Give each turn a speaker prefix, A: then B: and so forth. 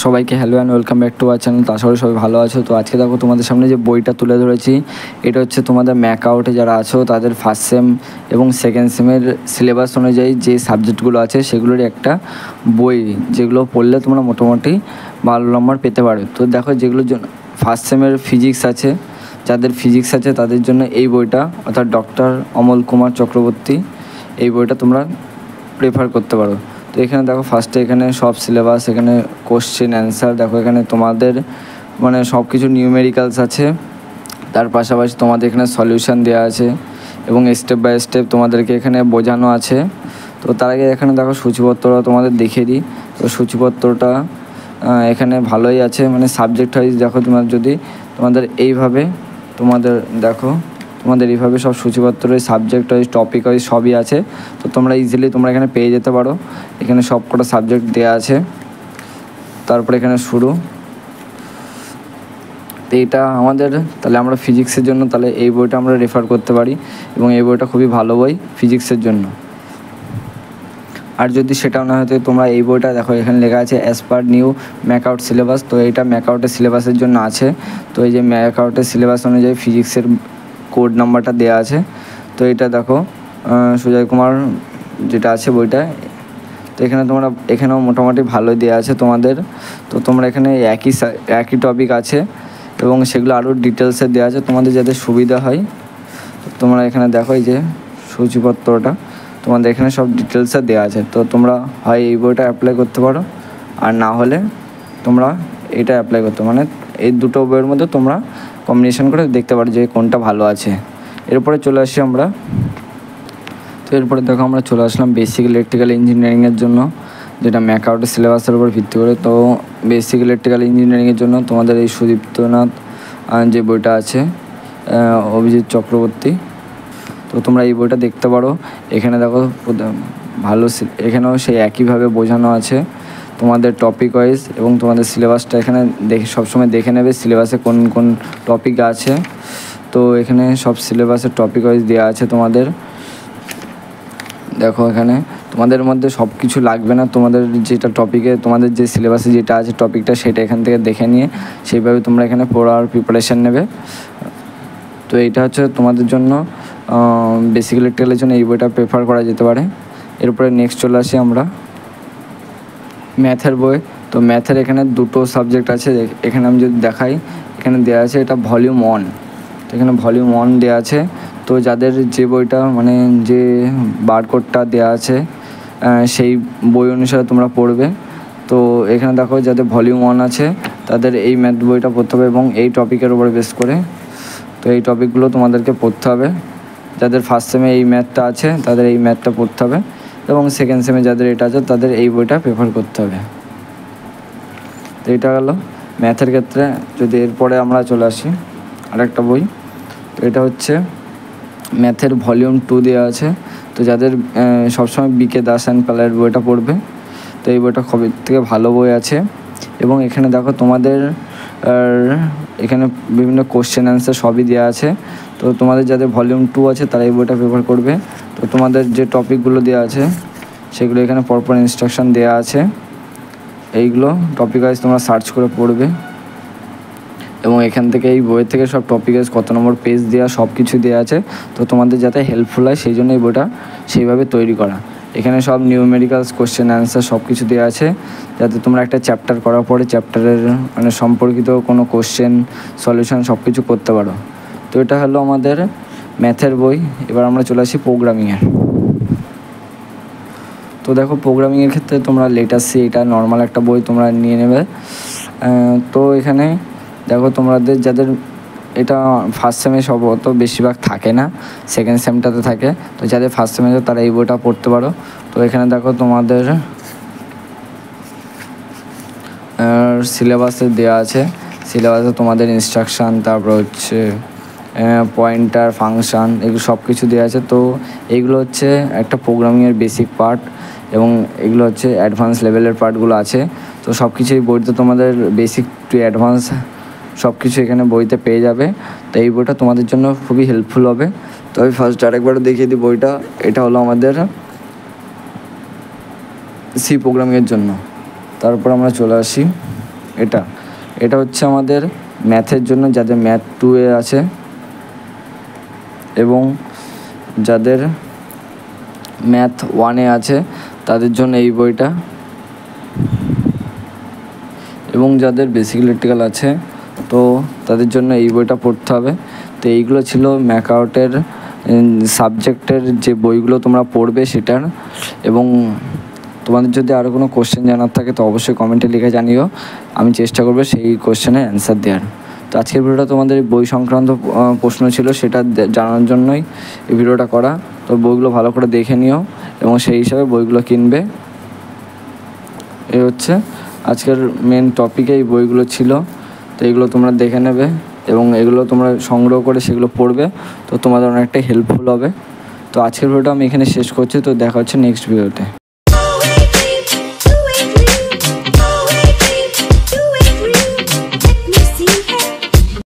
A: সবাইকে hello and welcome back to our channel. তো আশা করি সবাই ভালো আছো। তো আজকে দেখো তোমাদের সামনে যে বইটা তুলে ধরেছি, এটা হচ্ছে তোমাদের ম্যাক আউটে যারা আছো তাদের ফার্স্ট সেম এবং সেকেন্ড সেমের সিলেবাস অনুযায়ী যে সাবজেক্টগুলো আছে সেগুলোর একটা বই, যেগুলো পড়লে তোমরা মোটামুটি ভালো নম্বর পেতে পারো। তো দেখো, যেগুলোর জন্য ফার্স্ট সেমের ফিজিক্স আছে, যাদের ফিজিক্স আছে তাদের জন্য এই বইটা, অর্থাৎ ডক্টর অমল কুমার চক্রবর্তী, এই বইটা তোমরা প্রেফার করতে পারো। তো এখানে দেখো ফার্স্টে এখানে সব সিলেবাস, এখানে কোশ্চেন অ্যান্সার, দেখো এখানে তোমাদের মানে সব কিছু নিউমেরিক্যালস আছে, তার পাশাপাশি তোমাদের এখানে সলিউশন দেওয়া আছে এবং স্টেপ বাই স্টেপ তোমাদেরকে এখানে বোঝানো আছে। তো তার আগে এখানে দেখো সূচিপত্রটা তোমাদের দেখিয়ে দিই। তো সূচিপত্রটা এখানে ভালোই আছে, মানে সাবজেক্ট ওয়াইজ দেখো, তোমাদের এইভাবে তোমাদের এইভাবে সব সূচিপত্র সাবজেক্ট ওয়াইজ টপিক ওয়াইজ সবই আছে। তো তোমরা ইজিলি এখানে পেয়ে যেতে পারো। এখানে সব কটা সাবজেক্ট দেওয়া আছে। তারপরে এখানে শুরু। তো এটা আমাদের, তাহলে আমরা ফিজিক্সের জন্য তাহলে এই বইটা আমরা রেফার করতে পারি এবং এই বইটা খুবই ভালো বই ফিজিক্সের জন্য। আর যদি সেটাও না হয় তো তোমরা এই বইটা দেখো, এখানে লেখা আছে as per new Mac out syllabus. তো এইটা ম্যাক আউটের সিলেবাসের জন্য আছে। তো এই যে ম্যাক আউটের সিলেবাস অনুযায়ী ফিজিক্সের কোড নাম্বারটা দেওয়া আছে। তো এটা দেখো সুজয় কুমার যেটা আছে বইটা, তো এখানেও মোটামুটি ভালোই দেওয়া আছে তোমাদের। তো তোমরা এখানে একই টপিক আছে এবং সেগুলো আরও ডিটেলসে দেওয়া আছে তোমাদের যাতে সুবিধা হয়। তো তোমরা এখানে দেখো এই যে সূচিপত্রটা তোমাদের এখানে সব ডিটেলসে দেওয়া আছে। তো তোমরা হয় এই বইটা অ্যাপ্লাই করতে পারো, আর না হলে তোমরা এটা অ্যাপ্লাই করতে, মানে এই দুটো বইয়ের মধ্যে তোমরা কম্বিনেশন করে দেখতে পারো যে কোনটা ভালো আছে। এরপরে চলে আসি আমরা। তো এরপরে দেখো আমরা চলে আসলাম বেসিক ইলেকট্রিক্যাল ইঞ্জিনিয়ারিংয়ের জন্য, যেটা ম্যাক আউটের সিলেবাসের উপর ভিত্তি করে। তো বেসিক ইলেকট্রিক্যাল ইঞ্জিনিয়ারিংয়ের জন্য তোমাদের এই সুদীপ্তনাথ যে বইটা আছে, অভিজিৎ চক্রবর্তী, তো তোমরা এই বইটা দেখতে পারো। এখানে দেখো ভালো, এখানেও সেই একইভাবে বোঝানো আছে তোমাদের টপিক ওয়াইজ, এবং তোমাদের সিলেবাসটা এখানে সবসময় দেখে নেবে সিলেবাসে কোন কোন টপিক আছে। তো এখানে সব সিলেবাসের টপিক ওয়াইজ দেওয়া আছে তোমাদের। দেখো এখানে তোমাদের মধ্যে সব কিছু লাগবে না, তোমাদের যেটা টপিকে তোমাদের যে সিলেবাসে যেটা আছে টপিকটা, সেটা এখান থেকে দেখে নিয়ে সেইভাবে তোমরা এখানে পড়ার প্রিপারেশান নেবে। তো এইটা হচ্ছে তোমাদের জন্য বেসিক ইলেকট্রিক্যালের জন্য এই বইটা প্রেফার করা যেতে পারে। এরপরে নেক্সট চলে আসি আমরা ম্যাথের বই। তো ম্যাথের এখানে দুটো সাবজেক্ট আছে। এখানে আমি যদি দেখাই, এখানে দেওয়া আছে এটা ভলিউম 1। তো এখানে ভলিউম 1 দেওয়া আছে। তো যাদের যে বইটা মানে যে বারকোডটা দেওয়া আছে সেই বই অনুসারে তোমরা পড়বে। তো এখানে দেখো যাদের ভলিউম 1 আছে তাদের এই ম্যাথ বইটা পড়তে হবে এবং এই টপিকের উপরে বেস করে। তো এই টপিকগুলো তোমাদেরকে পড়তে হবে। যাদের ফার্স্ট সেমে এই ম্যাথটা আছে তাদের এই ম্যাথটা পড়তে হবে, এবং সেকেন্ড সেমে যাদের এটা আছে তাদের এই বইটা প্রেফার করতে হবে। তো এটা গেল ম্যাথের ক্ষেত্রে। যদি এরপরে আমরা চলে আসি আরেকটা বই, তো এটা হচ্ছে ম্যাথের ভলিউম 2 দেওয়া আছে। তো যাদের সবসময় বিকে দাস অ্যান্ড পালের বইটা পড়বে, তো এই বইটা খুবই থেকে ভালো বই আছে। এবং এখানে দেখো তোমাদের এখানে বিভিন্ন কোশ্চেন অ্যান্সার সবই দেওয়া আছে। তো তোমাদের যাদের ভলিউম 2 আছে তারা এই বইটা প্রেফার করবে। তো তোমাদের যে টপিকগুলো দেওয়া আছে সেগুলো এখানে পরপর ইনস্ট্রাকশান দেওয়া আছে। এইগুলো টপিক ওয়াইজ তোমরা সার্চ করে পড়বে, এবং এখান থেকে এই বইয়ের থেকে সব টপিক ওয়াইজ কত নম্বর পেজ দেওয়া সব কিছু দেওয়া আছে। তো তোমাদের যাতে হেল্পফুল হয় সেই জন্য এই বইটা সেইভাবে তৈরি করা। এখানে সব নিউমেরিক্যালস কোশ্চেন অ্যান্সার সব কিছু দেওয়া আছে, যাতে তোমরা একটা চ্যাপ্টার করার পরে চ্যাপ্টারের মানে সম্পর্কিত কোনো কোশ্চেন সলিউশন সব কিছু করতে পারো। তো এটা হলো আমাদের ম্যাথের বই। এবার আমরা চলে আসি প্রোগ্রামিংয়ের। তো দেখো প্রোগ্রামিংয়ের ক্ষেত্রে তোমরা লেটার সি, এটা নর্মাল একটা বই তোমরা নিয়ে নেবে। তো এখানে দেখো তোমাদের যাদের এটা ফার্স্ট সেমে সম্ভবত বেশিরভাগ থাকে না, সেকেন্ড সেমটাতে থাকে। তো যাদের ফার্স্ট সেমে তারা এই বইটা পড়তে পারো। তো এখানে দেখো তোমাদের সিলেবাসে দেওয়া আছে। সিলেবাসে তোমাদের ইনস্ট্রাকশান, তারপর হচ্ছে পয়েন্টার, ফাংশান, এগুলো সব কিছু দেওয়া আছে। তো এইগুলো হচ্ছে একটা প্রোগ্রামিংয়ের বেসিক পার্ট, এবং এগুলো হচ্ছে অ্যাডভান্স লেভেলের পার্টগুলো আছে। তো সব কিছু এই বইতে তোমাদের বেসিক টু অ্যাডভান্স সব কিছু এখানে বইতে পেয়ে যাবে। তো এই বইটা তোমাদের জন্য খুবই হেল্পফুল হবে। তো আমি ফার্স্ট আরেকবারও দেখিয়ে দিই বইটা। এটা হলো আমাদের সি প্রোগ্রামিংয়ের জন্য। তারপর আমরা চলে আসি এটা হচ্ছে আমাদের ম্যাথের জন্য, যাদের ম্যাথ 2 আছে এবং যাদের ম্যাথ 1 আছে তাদের জন্য এই বইটা, এবং যাদের বেসিক ইলেকট্রিক্যাল আছে তো তাদের জন্য এই বইটা পড়তে হবে। তো এইগুলো ছিল ম্যাকআউটের সাবজেক্টের যে বইগুলো তোমরা পড়বে সেটার। এবং তোমাদের যদি আরও কোনো কোশ্চেন জানার থাকে তো অবশ্যই কমেন্টে লিখে জানিও, আমি চেষ্টা করবো সেই কোশ্চেনের অ্যান্সার দেওয়ার। তো আজকের ভিডিওটা তোমাদের বই সংক্রান্ত প্রশ্ন ছিল, সেটা জানার জন্যই এই ভিডিওটা করা। তো বইগুলো ভালো করে দেখে নিও এবং সেই হিসাবে বইগুলো কিনবে। এই হচ্ছে আজকের মেন টপিকে এই বইগুলো ছিল। তো এগুলো তোমরা দেখে নেবে এবং এগুলো তোমরা সংগ্রহ করে সেগুলো পড়বে, তো তোমাদের অনেকটাই হেল্পফুল হবে। তো আজকের ভিডিওটা আমি এখানে শেষ করছি। তো দেখা হচ্ছে নেক্সট ভিডিওতে।